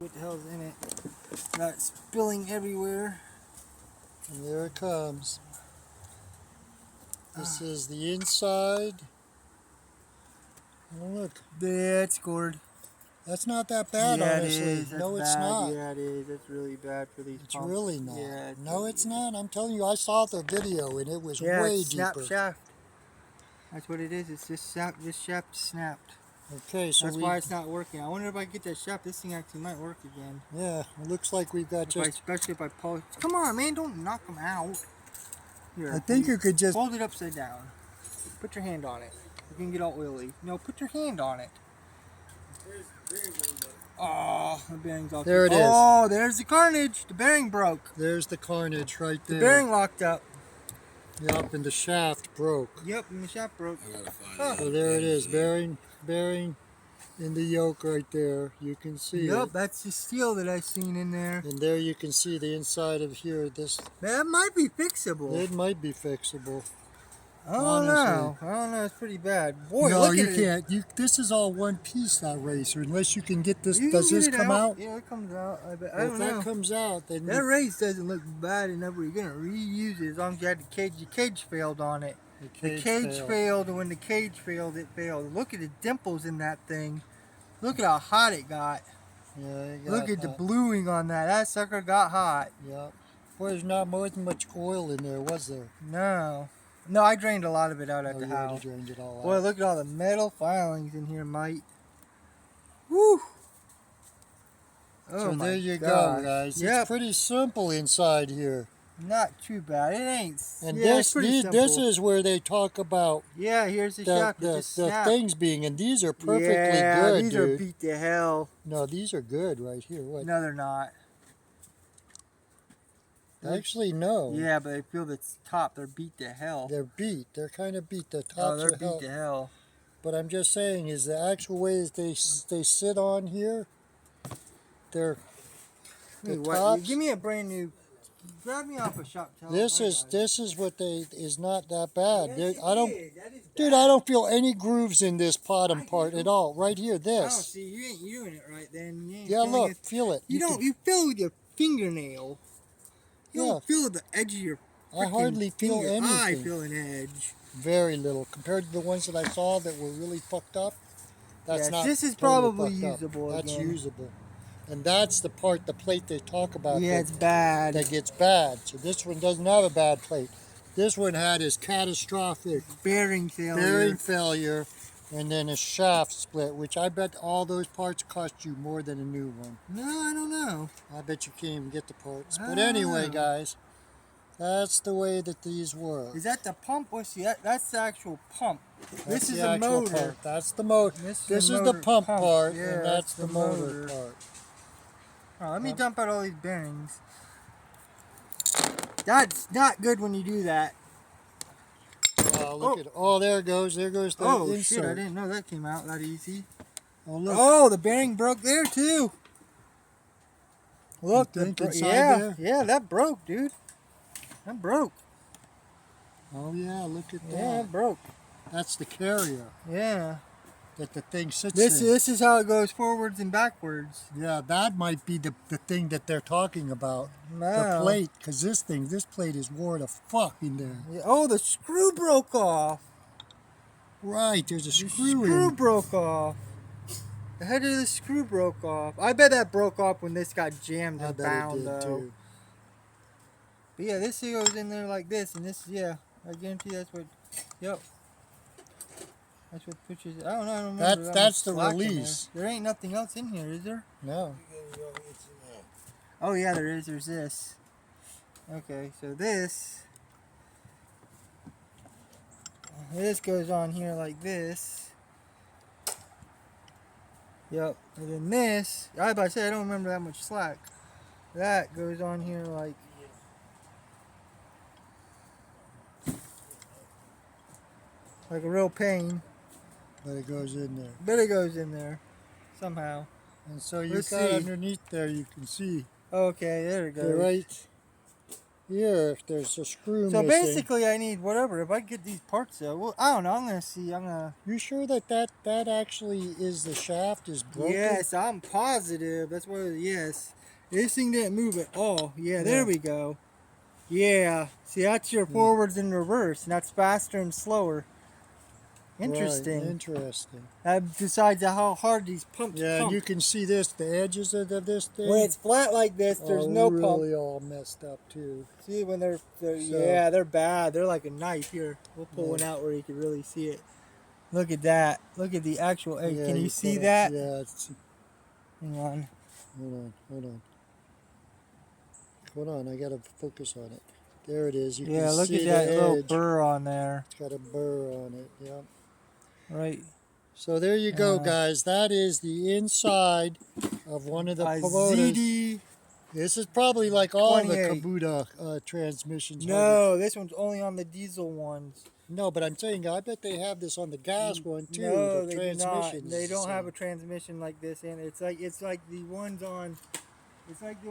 What the hell's in it? Not spilling everywhere. And there it comes. This is the inside. Oh, look. Yeah, it scored. That's not that bad, honestly. It is. No, That's it's bad. not. Yeah, it is. That's really bad for these It's pumps. really not. Yeah, No, it's not. I'm telling you, I saw the video and it was yeah, way it's snap deeper. shaft. That's what it is. It's just this shaft snapped. Okay, so that's why it's not working. I wonder if I get that shaft. This thing actually might work again. Yeah, it looks like we've got especially if I pull. Come on, man! Don't knock them out. Here, I think you could just hold it upside down. Put your hand on it. You can get all oily. No, put your hand on it. Oh, the bearing's all there. It is. Oh, there's the carnage. The bearing broke. There's the carnage right there. The bearing locked up. Yep, and the shaft broke. Yep, and the shaft broke. So there it is, bearing in the yoke right there. You can see it. Yep, that's the steel that I seen in there. And there you can see the inside of here. That might be fixable. It might be fixable. I don't know. It's pretty bad. Boy, no, look you at can't. It. This is all one piece, that racer. Unless you can get this. You Does can this get it come out? Yeah, it comes out. I bet. Well, I don't if know. that comes out, then that race doesn't look bad enough where you're gonna reuse it as long as you had the cage. The cage failed on it. The cage failed, and when the cage failed, it failed. Look at the dimples in that thing. Look at how hot it got. Yeah, it got Look at hot. the bluing on that. That sucker got hot. Yep. Boy, there's not much oil in there, was there? No. No, I drained a lot of it out at the you house. Drained it all Boy, out. look at all the metal filings in here, mate. Woo! So there you go, guys. Yep. It's pretty simple inside here. Not too bad. It ain't. And this is where they talk about here's the shaft. The things being, and these are perfectly good, these dude. are beat to hell. No, these are good right here. What? No, they're not. Actually, no. Yeah, but I feel the top. They're beat to hell. They're beat. They're kind of beat. The tops Oh, they're are beat to hell. But I'm just saying, is the actual way that they sit on here, they're the tops. Give me a brand new. Grab me off a shop. This is what is not that bad. Yes, I don't, dude. I don't feel any grooves in this bottom part at all. Right here, this. I don't see. You ain't doing it right then. Yeah, look, feel it. You don't. You feel it with your fingernail. You don't feel the edge of your. I hardly feel anything. I feel an edge. Very little compared to the ones that I saw that were really fucked up. That's not. This is totally probably usable. That's usable. And that's the plate they talk about. Yeah, it's bad. That gets bad. So this one doesn't have a bad plate. This one had his catastrophic bearing failure, and then a shaft split, which I bet all those parts cost you more than a new one. No, I don't know. I bet you can't even get the parts. But anyway, guys, that's the way that these work. Is that the pump? What's that's the actual pump. This is the actual motor. Part. That's the motor. This is the pump part, and that's the motor part. Oh, let me dump out all these bearings. That's not good when you do that. Look at it. Oh, there it goes. There goes the insert. Shit, I didn't know that came out that easy. Oh, look. Oh, the bearing broke there, too. Look. There? Yeah, that broke, dude. That broke. Oh, yeah, look at that. Yeah, it broke. That's the carrier. Yeah. That the thing sits in. This is how it goes forwards and backwards. Yeah, that might be the thing that they're talking about. No. The plate, because this plate is wore the fuck in there. Yeah. Oh, the screw broke off. Right, there's a screw The screw broke off. The head of the screw broke off. I bet that broke off when this got jammed and bound, though. Too. But yeah, this goes in there like this, and this, I guarantee that's what, That's what pushes it. I don't know. I don't remember. That's the release. There ain't nothing else in here, is there? No. Oh yeah, there is. There's this. Okay, so this goes on here like this. Yep. And then this, I about to say I don't remember that much slack. That goes on here like. Like a real pain. But it goes in there. But it goes in there. Somehow. And so you got underneath there, you can see. Okay, there it goes. Right. Here, there's a screw So missing. basically, I need whatever. If I get these parts though, well, I don't know. I'm gonna see. You sure that actually is the shaft is broken? Yes, I'm positive. That's what. Yes, this thing didn't move at all. Yeah, there we go. Yeah. See, that's your forwards and reverse, and that's faster and slower. Interesting. Right, interesting. That decides how hard these pumps Yeah, pump. and you can see this, the edges of this thing. When it's flat like this, there's no pump. Really all messed up too. See, when yeah, they're bad. They're like a knife. Here, we'll pull one out where you can really see it. Look at that. Look at the actual egg. Yeah, Can you see that? Yeah. It's, Hang on. Hold on, I gotta focus on it. There it is. You can Yeah, look see at that the little edge. burr on there. It's got a burr on it, yeah. Right. So there you go, guys. That is the inside of one of the Kubotas. ZD. This is probably like all the 28. Kubota transmissions. No, this one's only on the diesel ones. No, but I'm saying, I bet they have this on the gas one too. No, the they do not. transmission. They don't have a transmission like this, and it's like the ones on. It's like the